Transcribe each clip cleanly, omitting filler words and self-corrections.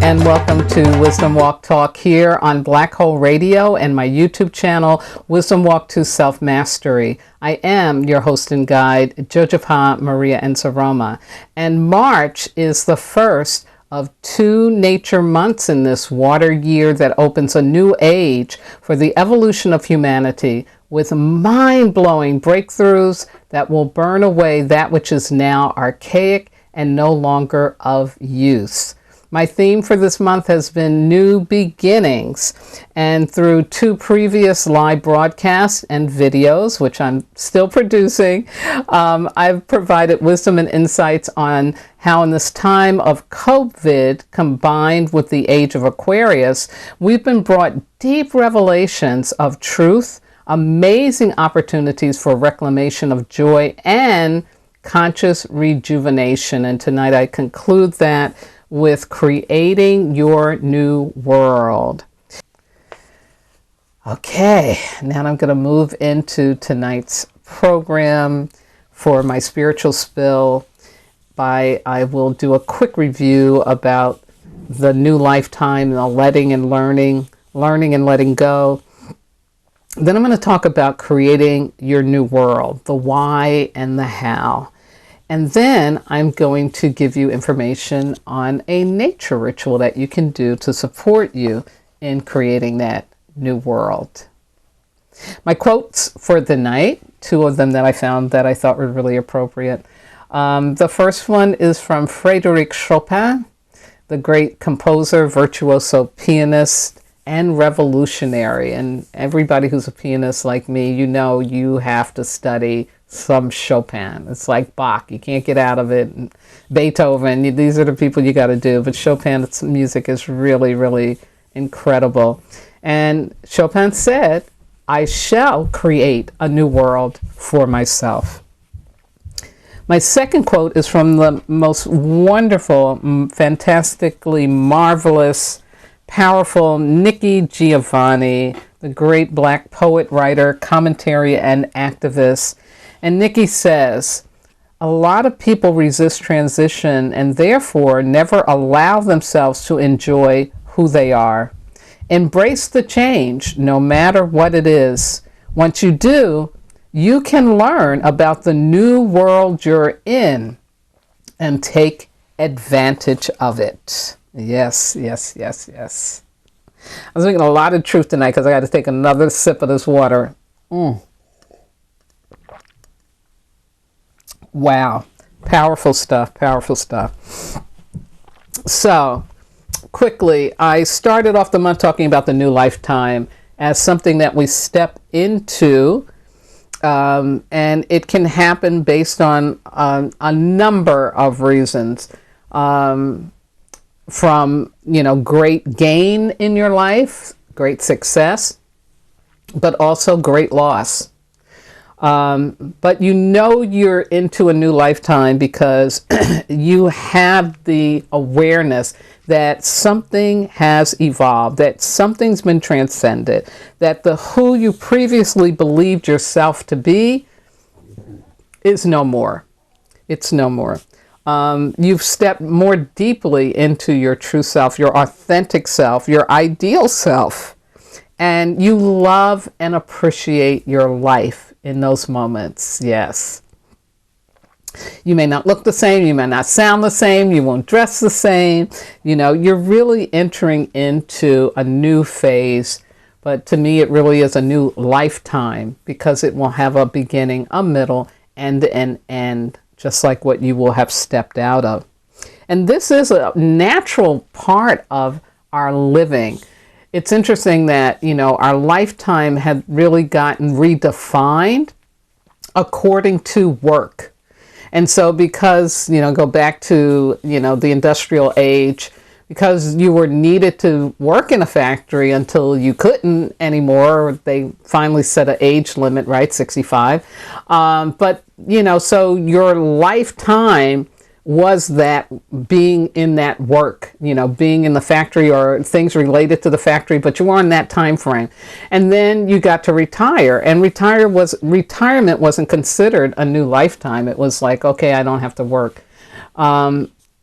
and welcome to Wisdom Walk Talk here on Black Hole Radio and my YouTube channel, Wisdom Walk to Self-Mastery. I am your host and guide, Jojopha Maria Ensaroma, and March is the first of 2 nature months in this water year that opens a new age for the evolution of humanity with mind-blowing breakthroughs that will burn away that which is now archaic and no longer of use. My theme for this month has been new beginnings, and through 2 previous live broadcasts and videos, which I'm still producing, I've provided wisdom and insights on how in this time of COVID combined with the Age of Aquarius, we've been brought deep revelations of truth, amazing opportunities for reclamation of joy and conscious rejuvenation. And tonight I conclude that with creating your new world. Okay, now I'm going to move into tonight's program for my spiritual spill. I will do a quick review about the new lifetime, the letting and learning and letting go. Then I'm going to talk about creating your new world, the why and the how. And then I'm going to give you information on a nature ritual that you can do to support you in creating that new world. My quotes for the night, 2 of them that I found that I thought were really appropriate. The first one is from Frédéric Chopin, the great composer, virtuoso, pianist, and revolutionary. And everybody who's a pianist like me, you know you have to study some Chopin. It's like Bach. You can't get out of it. And Beethoven, these are the people you got to do. But Chopin's music is really, really incredible. And Chopin said, I shall create a new world for myself. My second quote is from the most wonderful, fantastically marvelous, powerful Nikki Giovanni, the great Black poet, writer, commentary, and activist. And Nikki says, a lot of people resist transition and therefore never allow themselves to enjoy who they are. Embrace the change, no matter what it is. Once you do, you can learn about the new world you're in and take advantage of it. Yes, yes, yes, yes. I was making a lot of truth tonight because I got to take another sip of this water. Wow. Powerful stuff, powerful stuff. So, quickly, I started off the month talking about the new lifetime as something that we step into, and it can happen based on a number of reasons. From, great gain in your life, great success, but also great loss. But you're into a new lifetime because you have the awareness that something has evolved, that something's been transcended, that the who you previously believed yourself to be is no more. It's no more. You've stepped more deeply into your true self, your authentic self, your ideal self, and you love and appreciate your life in those moments. Yes. You may not look the same, you may not sound the same, you won't dress the same. You're really entering into a new phase, but to me it really is a new lifetime because it will have a beginning, a middle, and an end, just like what you will have stepped out of. And this is a natural part of our living. It's interesting that, our lifetime had really gotten redefined according to work. And so because, go back to, the industrial age, because you were needed to work in a factory until you couldn't anymore, they finally set an age limit, right, 65. But, so your lifetime was that being in that work, being in the factory or things related to the factory, but you were on that time frame. And then you got to retire, and retirement wasn't considered a new lifetime. It was like, okay, I don't have to work.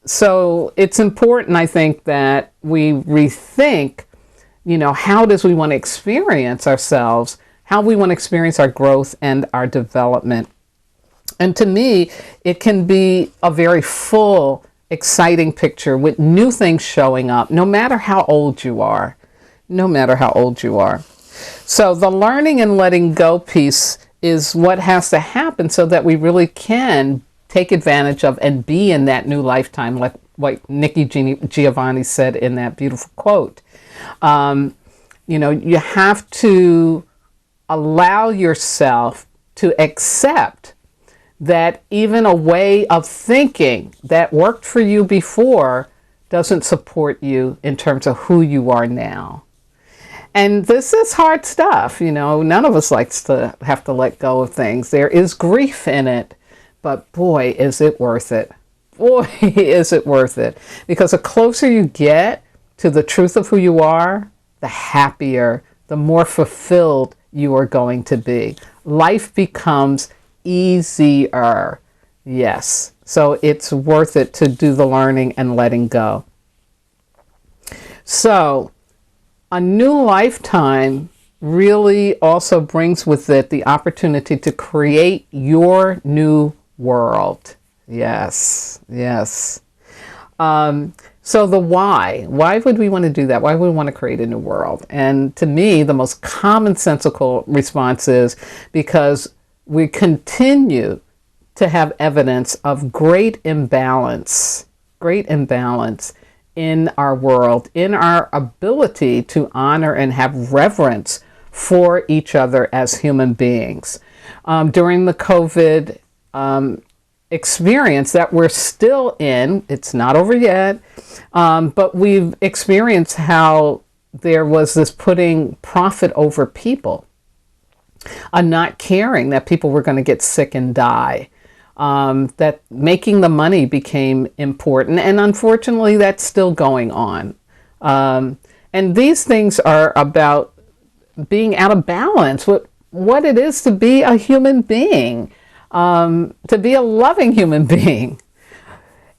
So it's important, I think, that we rethink, how does we want to experience ourselves, how we want to experience our growth and our development. And to me, it can be a very full, exciting picture with new things showing up, no matter how old you are. No matter how old you are. So the learning and letting go piece is what has to happen so that we really can take advantage of and be in that new lifetime, like what Nikki Giovanni said in that beautiful quote. You have to allow yourself to accept that even a way of thinking that worked for you before doesn't support you in terms of who you are now. And this is hard stuff, none of us likes to have to let go of things. There is grief in it, but boy, is it worth it. Boy, is it worth it. Because the closer you get to the truth of who you are, the happier, the more fulfilled you are going to be. Life becomes easier. Yes. So it's worth it to do the learning and letting go. So a new lifetime really also brings with it the opportunity to create your new world. Yes, yes. So the why would we want to do that? Why would we want to create a new world? And to me, the most commonsensical response is because we continue to have evidence of great imbalance in our world, in our ability to honor and have reverence for each other as human beings. During the COVID experience that we're still in, it's not over yet, but we've experienced how there was this putting profit over people, not caring that people were going to get sick and die. That making the money became important, and unfortunately that's still going on. And these things are about being out of balance with what it is to be a human being, to be a loving human being.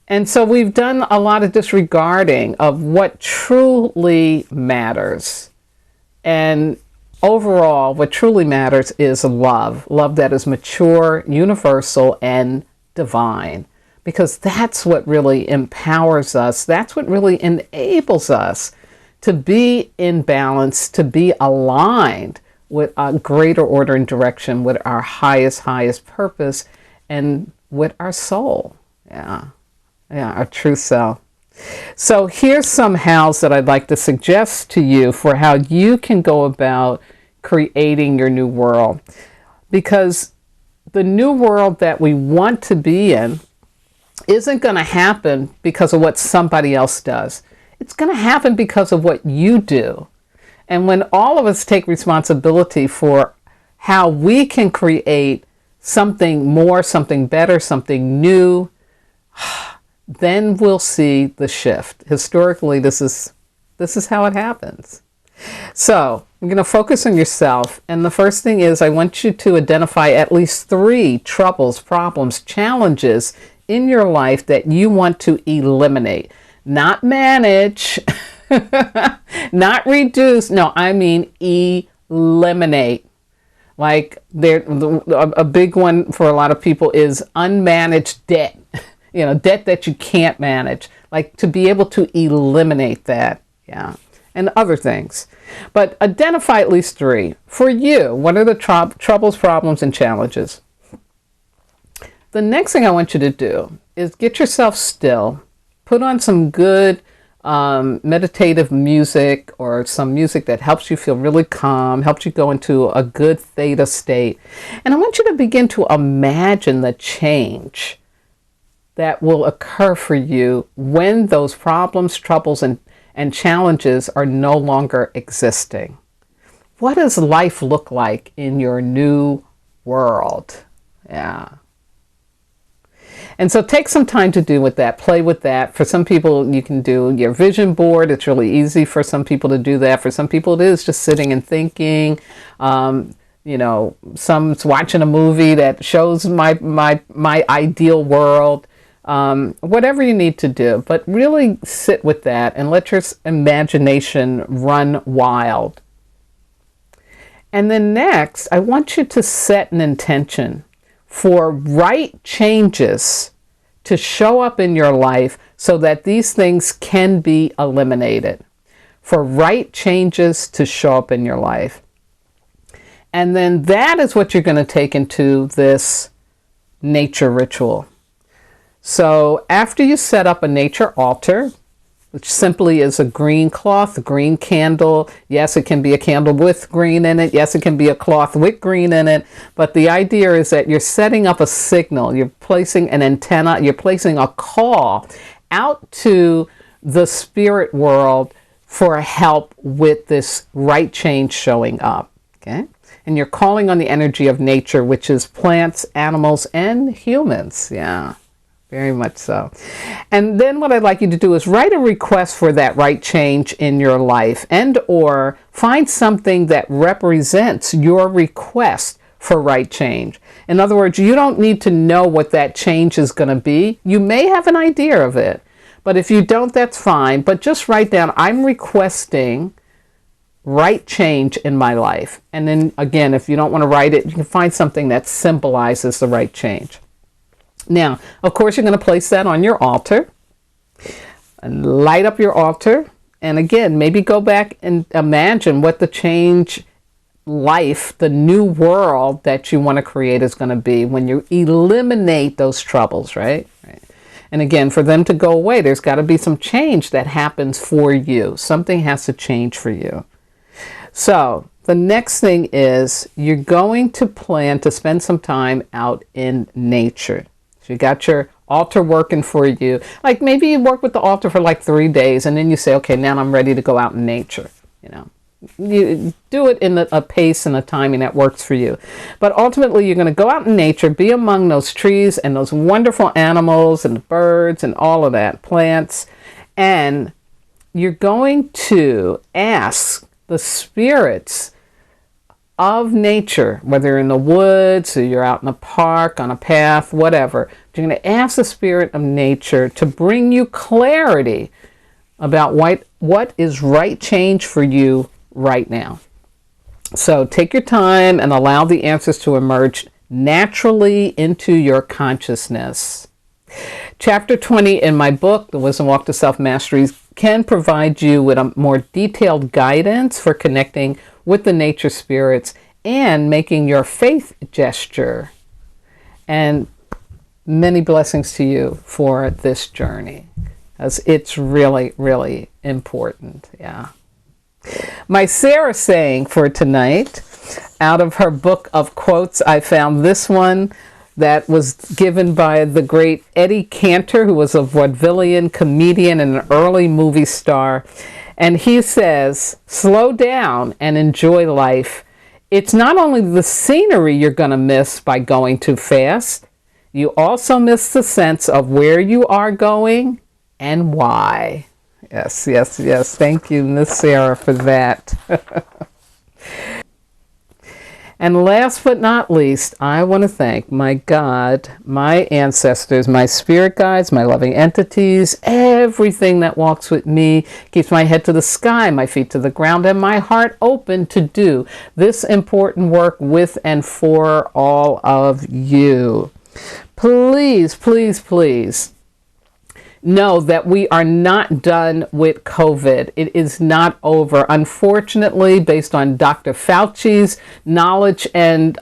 And so we've done a lot of disregarding of what truly matters. And overall, what truly matters is love that is mature, universal, and divine, because that's what really empowers us. That's what really enables us to be in balance, to be aligned with a greater order and direction, with our highest purpose, and with our soul. Yeah, our true self. So here's some hows that I'd like to suggest to you for how you can go about creating your new world. Because the new world that we want to be in isn't going to happen because of what somebody else does. It's going to happen because of what you do. And when all of us take responsibility for how we can create something more, something better, something new, then we'll see the shift. Historically, this is how it happens. So I'm going to focus on yourself. And the first thing is I want you to identify at least 3 troubles, problems, challenges in your life that you want to eliminate. Not manage, not reduce. No, I mean eliminate. Like a big one for a lot of people is unmanaged debt. Debt that you can't manage. Like to be able to eliminate that. Yeah. And other things. But identify at least 3. For you, what are the troubles, problems, and challenges? The next thing I want you to do is get yourself still. Put on some good meditative music, or some music that helps you feel really calm, helps you go into a good theta state. And I want you to begin to imagine the change that will occur for you when those problems, troubles, and challenges are no longer existing. What does life look like in your new world? Yeah. And so take some time to do with that, play with that. For some people, you can do your vision board. It's really easy for some people to do that. For some people, it is just sitting and thinking. Some's watching a movie that shows my ideal world. whatever you need to do. But really sit with that and let your imagination run wild. And then next, I want you to set an intention for right changes to show up in your life so that these things can be eliminated. For right changes to show up in your life. And then that is what you're going to take into this nature ritual. So after you set up a nature altar, which simply is a green cloth, a green candle. Yes, it can be a candle with green in it. Yes, it can be a cloth with green in it. But the idea is that you're setting up a signal. You're placing an antenna. You're placing a call out to the spirit world for help with this right change showing up. Okay? And you're calling on the energy of nature, which is plants, animals, and humans. Yeah. Very much so. And then what I'd like you to do is write a request for that right change in your life, and or find something that represents your request for right change. In other words, you don't need to know what that change is going to be. You may have an idea of it, but if you don't, that's fine. But just write down, I'm requesting right change in my life. And then again, if you don't want to write it, you can find something that symbolizes the right change. Now, of course, you're going to place that on your altar and light up your altar. And again, maybe go back and imagine what the change life, the new world that you want to create is going to be when you eliminate those troubles, right? And again, for them to go away, there's got to be some change that happens for you. Something has to change for you. So the next thing is you're going to plan to spend some time out in nature. So you got your altar working for you. Like maybe you work with the altar for like 3 days and then you say, okay, now I'm ready to go out in nature. You know, you do it in a pace and a timing that works for you. But ultimately, you're going to go out in nature, be among those trees and those wonderful animals and birds and all of that, plants. And you're going to ask the spirits of nature, whether you're in the woods or you're out in a park, on a path, whatever. You're going to ask the spirit of nature to bring you clarity about what is right change for you right now. So take your time and allow the answers to emerge naturally into your consciousness. Chapter 20 in my book, The Wisdom Walk to Self-Mastery, can provide you with a more detailed guidance for connecting with the nature spirits and making your faith gesture. And many blessings to you for this journey, as it's really, really important. Yeah. My Sarah saying for tonight, out of her book of quotes, I found this one that was given by the great Eddie Cantor, who was a vaudevillian comedian and an early movie star. And he says, slow down and enjoy life. It's not only the scenery you're going to miss by going too fast, you also miss the sense of where you are going and why. Yes, yes, yes. Thank you, Miss Sarah, for that. And last but not least, I want to thank my God, my ancestors, my spirit guides, my loving entities, everything that walks with me, keeps my head to the sky, my feet to the ground, and my heart open to do this important work with and for all of you. Please, please, please know that we are not done with COVID. It is not over. Unfortunately, based on Dr. Fauci's knowledge and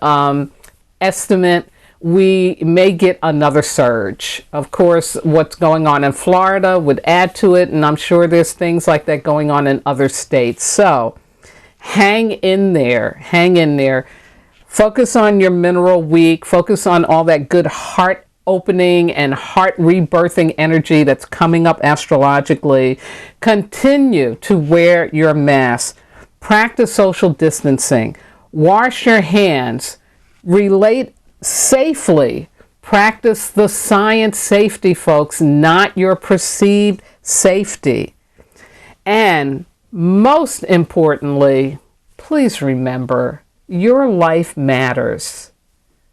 estimate, we may get another surge. Of course, what's going on in Florida would add to it, and I'm sure there's things like that going on in other states. So hang in there. Hang in there. Focus on your mineral week. Focus on all that good heart opening and heart rebirthing energy that's coming up astrologically. Continue to wear your mask. Practice social distancing. Wash your hands. Relate safely. Practice the science safety, folks, not your perceived safety. And most importantly, please remember, your life matters.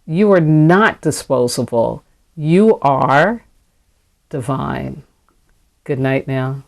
You are not disposable. You are divine. Good night now.